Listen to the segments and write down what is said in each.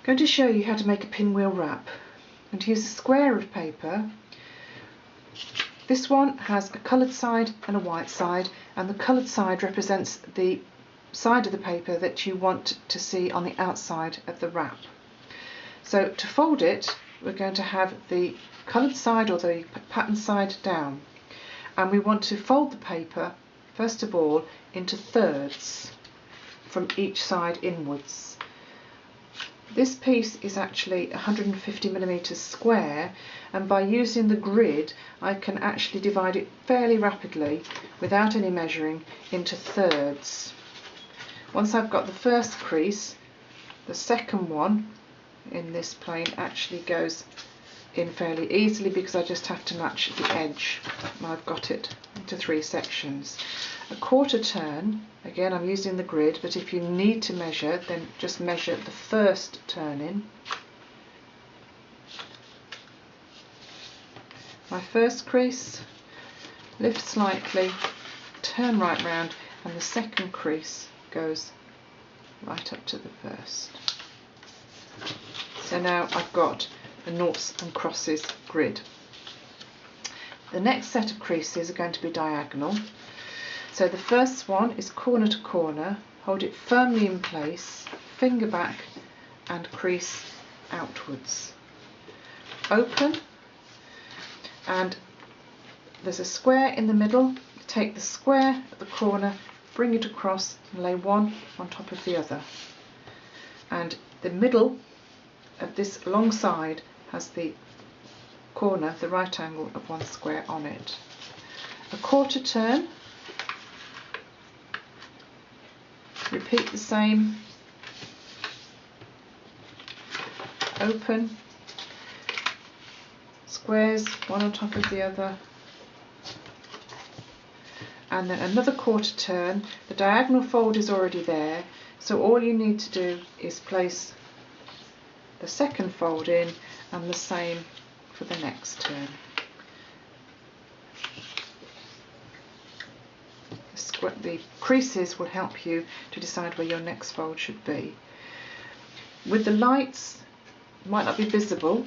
I'm going to show you how to make a pinwheel wrap. I'm going to use a square of paper. This one has a coloured side and a white side, and the coloured side represents the side of the paper that you want to see on the outside of the wrap. So to fold it, we're going to have the coloured side or the pattern side down, and we want to fold the paper first of all into thirds from each side inwards. This piece is actually 150mm square, and by using the grid I can actually divide it fairly rapidly without any measuring into thirds. Once I've got the first crease, the second one in this plane actually goes in fairly easily because I just have to match the edge. I've got it into 3 sections. A quarter turn, again I'm using the grid, but if you need to measure, then just measure the first turn in. My first crease, lift slightly, turn right round, and the second crease goes right up to the first. So now I've got a noughts and crosses grid. The next set of creases are going to be diagonal. So the first one is corner to corner, hold it firmly in place, finger back and crease outwards. Open, and there's a square in the middle. Take the square at the corner, bring it across and lay one on top of the other. And the middle of this long side has the corner, the right angle of one square on it. A quarter turn, repeat the same, open, squares one on top of the other, and then another quarter turn. The diagonal fold is already there, so all you need to do is place the second fold in, and the same for the next turn. The creases will help you to decide where your next fold should be. With the lights, it might not be visible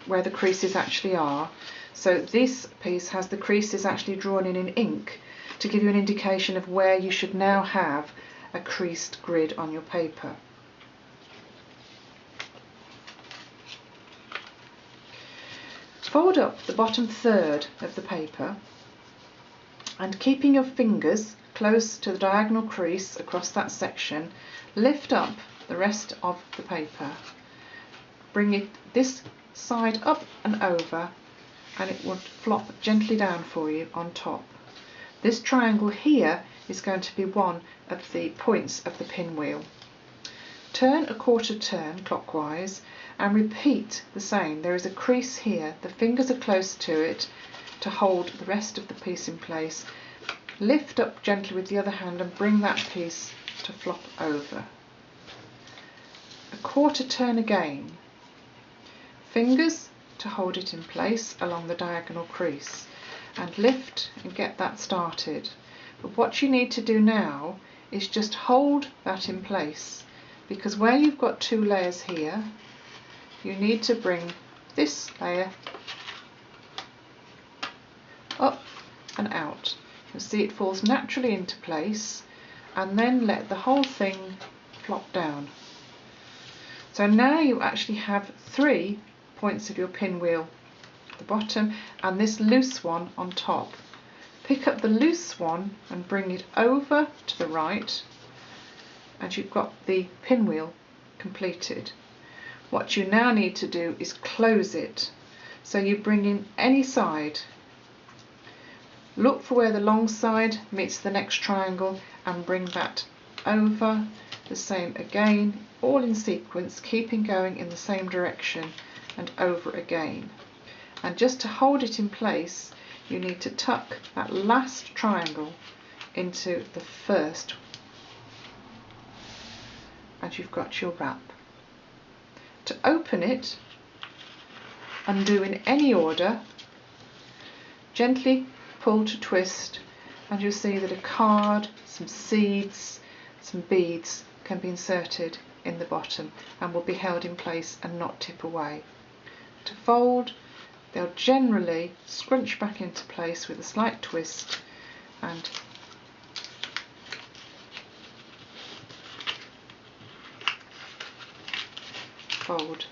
where the creases actually are, so this piece has the creases actually drawn in ink to give you an indication of where you should now have a creased grid on your paper. Fold up the bottom third of the paper, and keeping your fingers close to the diagonal crease across that section, lift up the rest of the paper. Bring it this side up and over, and it will flop gently down for you on top. This triangle here is going to be one of the points of the pinwheel. Turn a quarter turn clockwise and repeat the same. There is a crease here, the fingers are close to it to hold the rest of the piece in place. Lift up gently with the other hand and bring that piece to flop over. A quarter turn again, fingers to hold it in place along the diagonal crease, and lift and get that started. But what you need to do now is just hold that in place, because where you've got 2 layers here, you need to bring this layer up and out. You'll see it falls naturally into place, and then let the whole thing flop down. So now you actually have 3 points of your pinwheel at the bottom and this loose one on top. Pick up the loose one and bring it over to the right, and you've got the pinwheel completed. What you now need to do is close it. So you bring in any side, look for where the long side meets the next triangle and bring that over. The same again, all in sequence, keeping going in the same direction, and over again. And just to hold it in place, you need to tuck that last triangle into the first, and you've got your wrap. To open it, undo in any order, gently pull to twist, and you'll see that a card, some seeds, some beads can be inserted in the bottom and will be held in place and not tip away. To fold, they'll generally scrunch back into place with a slight twist and fold.